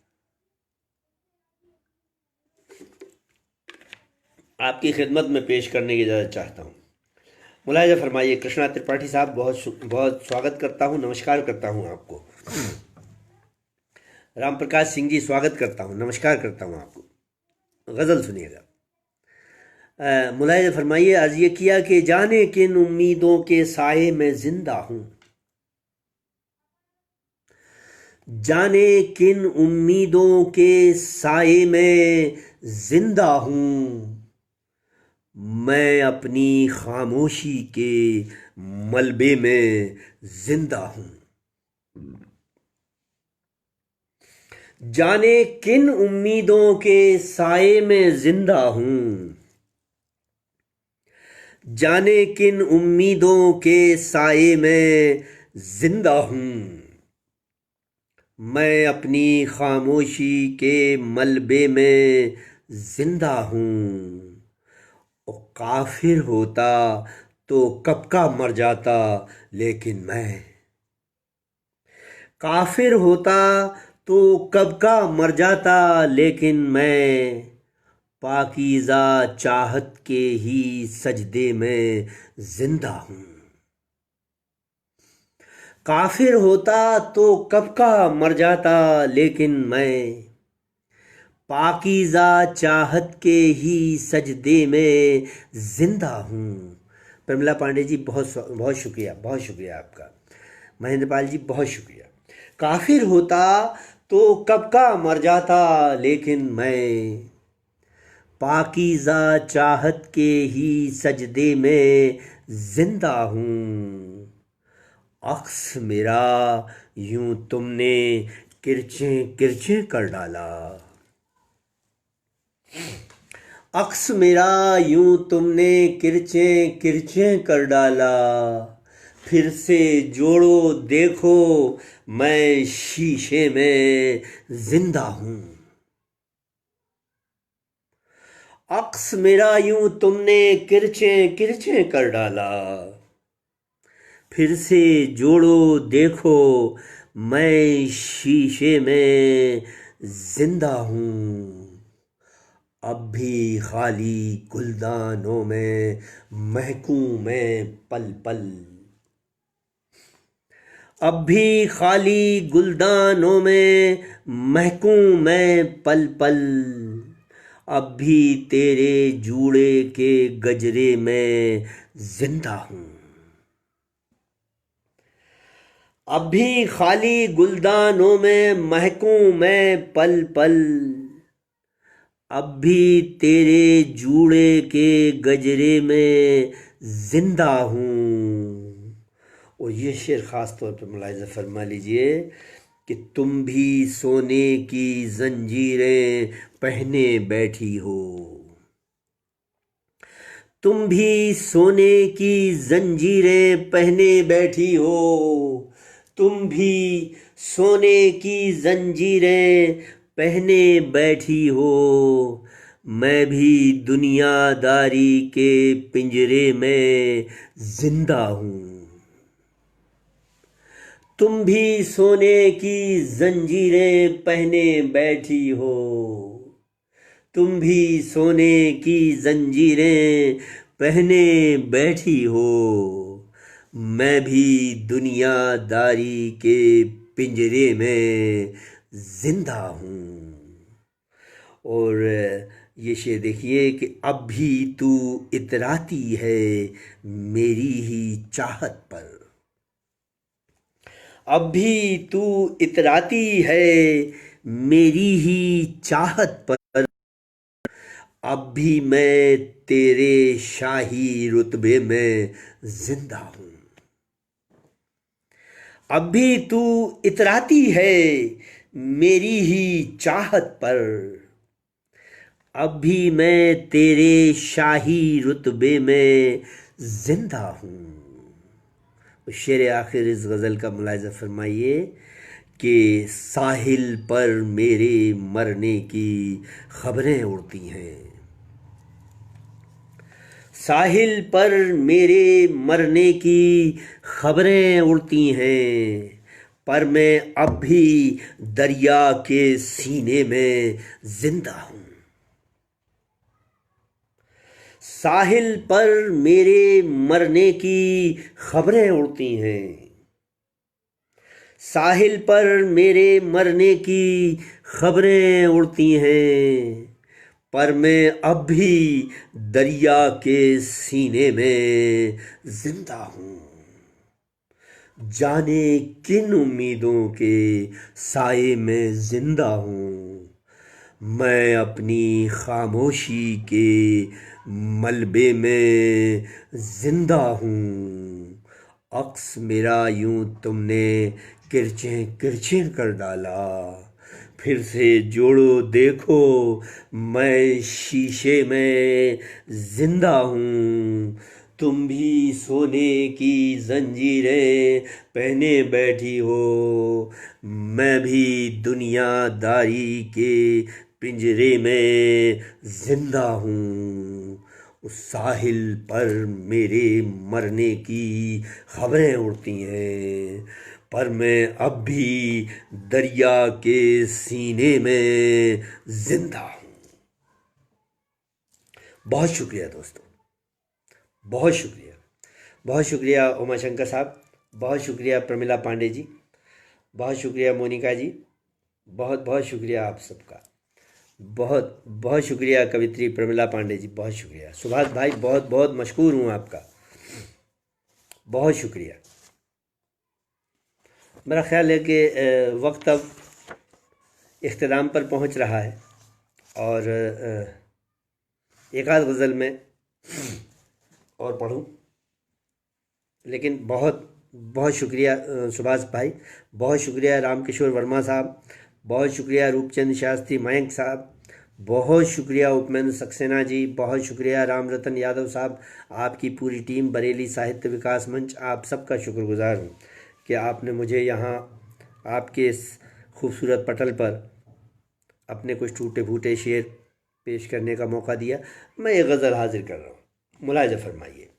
आपकी खिदमत में पेश करने की इजाज़त चाहता हूँ। मुलाहिजा फरमाइए। कृष्णा त्रिपाठी साहब बहुत स्वागत करता हूँ, नमस्कार करता हूँ आपको। राम प्रकाश सिंह जी स्वागत करता हूँ, नमस्कार करता हूँ आपको। गज़ल सुनिएगा। मुलाहिजा फरमाइए। अर्ज़ ये किया कि जाने किन उम्मीदों के साए में ज़िंदा हूँ। जाने किन उम्मीदों के साए में ज़िंदा हूँ। मैं अपनी खामोशी के मलबे में जिंदा हूँ। जाने किन उम्मीदों के साए में जिंदा हूँ। जाने किन उम्मीदों के साए में जिंदा हूँ। मैं अपनी खामोशी के मलबे में जिंदा हूँ। काफिर होता तो कब का मर जाता, लेकिन मैं काफिर होता तो कब का मर जाता, लेकिन मैं पाकीज़ा चाहत के ही सजदे में जिंदा हूँ। काफिर होता तो कब का मर जाता, लेकिन मैं पाकीज़ा चाहत के ही सजदे में जिंदा हूँ। प्रमिला पांडे जी बहुत बहुत शुक्रिया, बहुत शुक्रिया आपका। महेंद्रपाल जी बहुत शुक्रिया। काफिर होता तो कब का मर जाता, लेकिन मैं पाकीज़ा चाहत के ही सजदे में जिंदा हूँ। अक्स मेरा यूं तुमने किरचें किरचें कर डाला। अक्स मेरा यूं तुमने किरचें किरचें कर डाला। फिर से जोड़ो देखो मैं शीशे में जिंदा हूँ। अक्स मेरा यूं तुमने किरचें किरचें कर डाला। फिर से जोड़ो देखो मैं शीशे में जिंदा हूँ। अब भी खाली गुलदानों में महकूं मैं पल पल। अब भी खाली गुलदानों में महकूं मैं पल पल। अब भी तेरे जूड़े के गजरे में जिंदा हूँ। अब भी खाली गुलदानों में महकूं मैं पल पल। अब भी तेरे जूड़े के गजरे में जिंदा हूँ। और ये शेर ख़ास तौर पर मुलाहिज़ा फरमा लीजिए कि तुम भी सोने की जंजीरें पहने बैठी हो। तुम भी सोने की जंजीरें पहने बैठी हो, तुम भी सोने की जंजीरें पहने बैठी हो, मैं भी दुनियादारी के पिंजरे में जिंदा हूँ। तुम भी सोने की जंजीरें पहने बैठी हो, तुम भी सोने की जंजीरें पहने बैठी हो, मैं भी दुनियादारी के पिंजरे में जिंदा हूँ। और ये शेर देखिए कि अब भी तू इतराती है मेरी ही चाहत पर, अब भी तू इतराती है मेरी ही चाहत पर, अब भी मैं तेरे शाही रुतबे में जिंदा हूँ। अब भी तू इतराती है मेरी ही चाहत पर, अब भी मैं तेरे शाही रुतबे में जिंदा हूँ। शेर आखिर इस गज़ल का मुलाहिज़ा फरमाइए कि साहिल पर मेरे मरने की खबरें उड़ती हैं, साहिल पर मेरे मरने की खबरें उड़ती हैं, पर मैं अब भी दरिया के सीने में जिंदा हूँ। साहिल पर मेरे मरने की खबरें उड़ती हैं, साहिल पर मेरे मरने की खबरें उड़ती हैं, पर मैं अब भी दरिया के सीने में जिंदा हूँ। जाने किन उम्मीदों के साए में जिंदा हूँ, मैं अपनी खामोशी के मलबे में जिंदा हूँ। अक्स मेरा यूं तुमने किरचें किरचें कर डाला, फिर से जोड़ो देखो मैं शीशे में जिंदा हूँ। तुम भी सोने की जंजीरें पहने बैठी हो, मैं भी दुनियादारी के पिंजरे में जिंदा हूँ। उस साहिल पर मेरे मरने की खबरें उड़ती हैं, पर मैं अब भी दरिया के सीने में जिंदा हूँ। बहुत शुक्रिया दोस्तों, बहुत शुक्रिया, बहुत शुक्रिया उमाशंकर साहब, बहुत शुक्रिया प्रमिला पांडे जी, बहुत शुक्रिया मोनिका जी, बहुत बहुत शुक्रिया आप सबका, बहुत बहुत शुक्रिया कवित्री प्रमिला पांडे जी, बहुत शुक्रिया सुभाष भाई, बहुत बहुत मशकूर हूँ आपका, बहुत शुक्रिया। मेरा ख़्याल है कि वक्त अब इख्तिताम पर पहुँच रहा है और एक आध गज़ल में और पढ़ूँ, लेकिन बहुत बहुत शुक्रिया सुभाष भाई, बहुत शुक्रिया रामकिशोर वर्मा साहब, बहुत शुक्रिया रूपचंद शास्त्री मयंक साहब, बहुत शुक्रिया उपमेंद्र सक्सेना जी, बहुत शुक्रिया राम रतन यादव साहब, आपकी पूरी टीम बरेली साहित्य विकास मंच, आप सबका शुक्रगुजार हूँ कि आपने मुझे यहाँ आपके इस खूबसूरत पटल पर अपने कुछ टूटे फूटे शेर पेश करने का मौका दिया। मैं ये गज़ल हाजिर कर रहा हूँ, मुलाहिज़ा फरमाइए।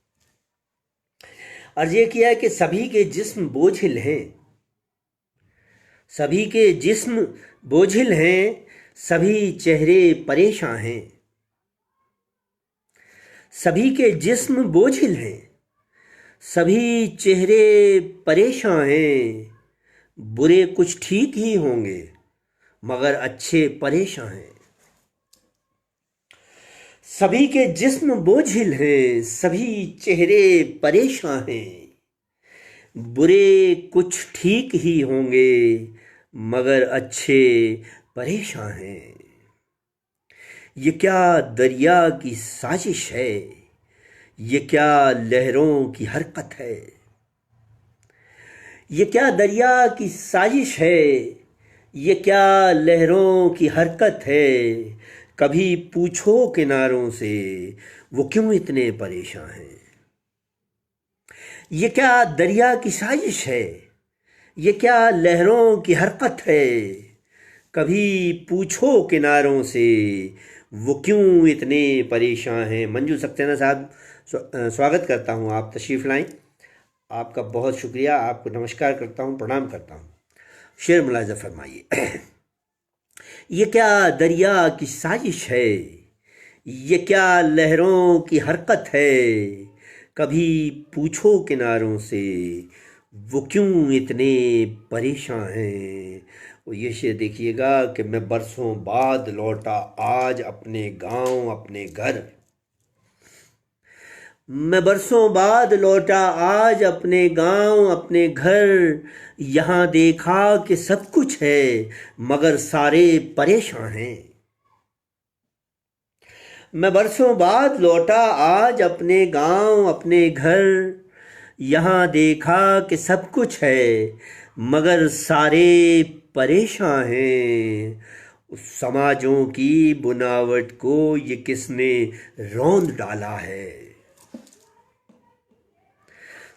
अर्ज़ ये किया है कि सभी के जिस्म बोझिल हैं, सभी के जिस्म बोझिल हैं, सभी चेहरे परेशान हैं, सभी के जिस्म बोझिल हैं, सभी चेहरे परेशान हैं, बुरे कुछ ठीक ही होंगे मगर अच्छे परेशान हैं। सभी के जिस्म बोझिल हैं, सभी चेहरे परेशान हैं, बुरे कुछ ठीक ही होंगे मगर अच्छे परेशान हैं। ये क्या दरिया की साजिश है, ये क्या लहरों की हरकत है, ये क्या दरिया की साजिश है, ये क्या लहरों की हरकत है, कभी पूछो किनारों से वो क्यों इतने परेशान हैं। ये क्या दरिया की साजिश है, ये क्या लहरों की हरकत है। कभी पूछो किनारों से वो क्यों इतने परेशान हैं। मंजू सक्सेना साहब, स्वागत करता हूँ, आप तशरीफ़ लाएं। आपका बहुत शुक्रिया, आपको नमस्कार करता हूँ, प्रणाम करता हूँ। शेर मुलाज़ा फरमाइए। ये क्या दरिया की साजिश है, ये क्या लहरों की हरकत है। कभी पूछो किनारों से वो क्यों इतने परेशान हैं। और ये शेर देखिएगा कि मैं बरसों बाद लौटा आज अपने गांव अपने घर। मैं बरसों बाद लौटा आज अपने गांव अपने घर। यहाँ देखा कि सब कुछ है मगर सारे परेशान हैं। मैं बरसों बाद लौटा आज अपने गांव अपने घर। यहाँ देखा कि सब कुछ है मगर सारे परेशान हैं। समाजों की बुनावट को ये किसने रौंद डाला है।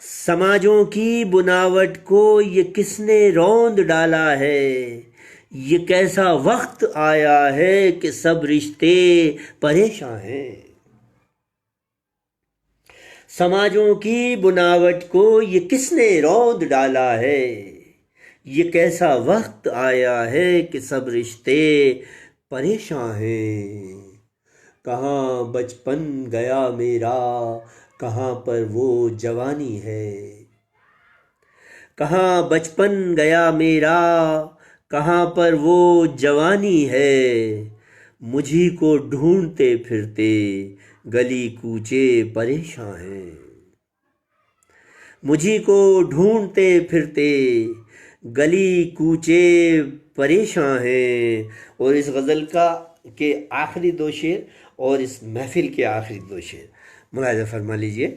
समाजों की बुनावट को ये किसने रौंद डाला है। ये कैसा वक्त आया है कि सब रिश्ते परेशान हैं। समाजों की बुनावट को ये किसने रौंद डाला है। ये कैसा वक्त आया है कि सब रिश्ते परेशान हैं। कहाँ बचपन गया मेरा, कहाँ पर वो जवानी है। कहाँ बचपन गया मेरा, कहाँ पर वो जवानी है। मुझी को ढूंढते फिरते गली कूचे परेशान हैं। मुझी को ढूंढते फिरते गली कूचे परेशान हैं। और इस गज़ल के आखिरी दो शेर और इस महफिल के आखिरी दो शेर मुलाहिज़ा फरमा लीजिए।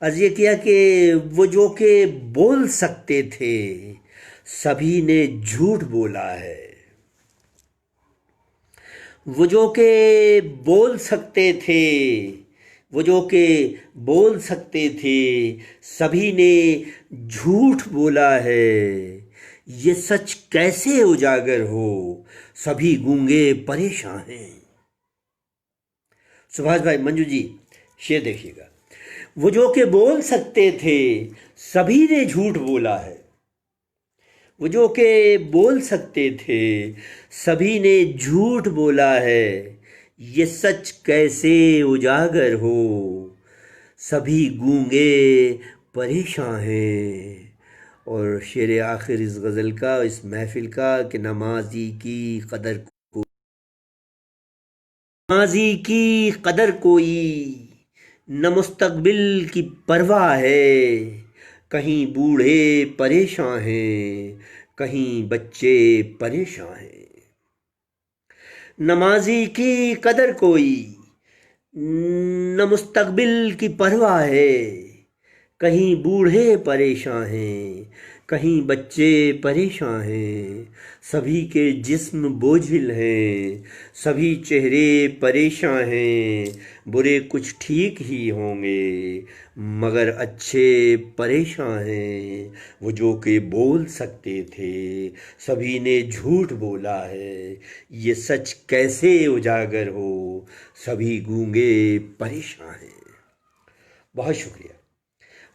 अर्ज़ ये किया कि वो जो के बोल सकते थे सभी ने झूठ बोला है। वो जो के बोल सकते थे, वो जो के बोल सकते थे सभी ने झूठ बोला है। ये सच कैसे उजागर हो, सभी गूंगे परेशान हैं। सुभाष भाई, मंजू जी, शेर देखिएगा। वो जो के बोल सकते थे सभी ने झूठ बोला है। वो जो के बोल सकते थे सभी ने झूठ बोला है। ये सच कैसे उजागर हो, सभी गूंगे परेशान हैं। और शेर आखिर इस गज़ल का, इस महफिल का, कि नमाजी की कदर कोई न मुस्तकबिल की परवाह है। कहीं बूढ़े परेशान हैं, कहीं बच्चे परेशान हैं। नमाजी की कदर कोई न मुस्तकबिल की परवाह है। कहीं बूढ़े परेशान हैं, कहीं बच्चे परेशान हैं। सभी के जिस्म बोझिल हैं, सभी चेहरे परेशान हैं। बुरे कुछ ठीक ही होंगे मगर अच्छे परेशान हैं। वो जो के बोल सकते थे सभी ने झूठ बोला है। ये सच कैसे उजागर हो, सभी गूंगे परेशान हैं। बहुत शुक्रिया,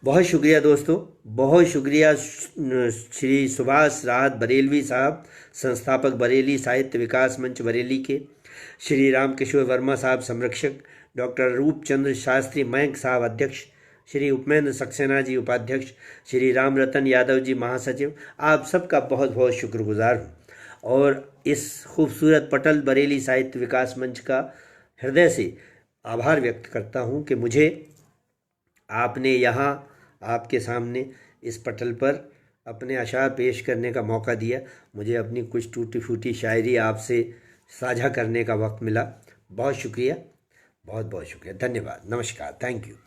बहुत शुक्रिया दोस्तों, बहुत शुक्रिया श्री सुभाष राहत बरेलवी साहब, संस्थापक बरेली साहित्य विकास मंच बरेली के, श्री राम किशोर वर्मा साहब संरक्षक, डॉक्टर रूपचंद्र शास्त्री मयंक साहब अध्यक्ष, श्री उपमेंद्र सक्सेना जी उपाध्यक्ष, श्री राम रतन यादव जी महासचिव। आप सबका बहुत बहुत शुक्रगुजार हूँ और इस खूबसूरत पटल बरेली साहित्य विकास मंच का हृदय से आभार व्यक्त करता हूँ कि मुझे आपने यहाँ आपके सामने इस पटल पर अपने अशार पेश करने का मौका दिया। मुझे अपनी कुछ टूटी फूटी शायरी आपसे साझा करने का वक्त मिला। बहुत शुक्रिया, बहुत बहुत शुक्रिया, धन्यवाद, नमस्कार, थैंक यू।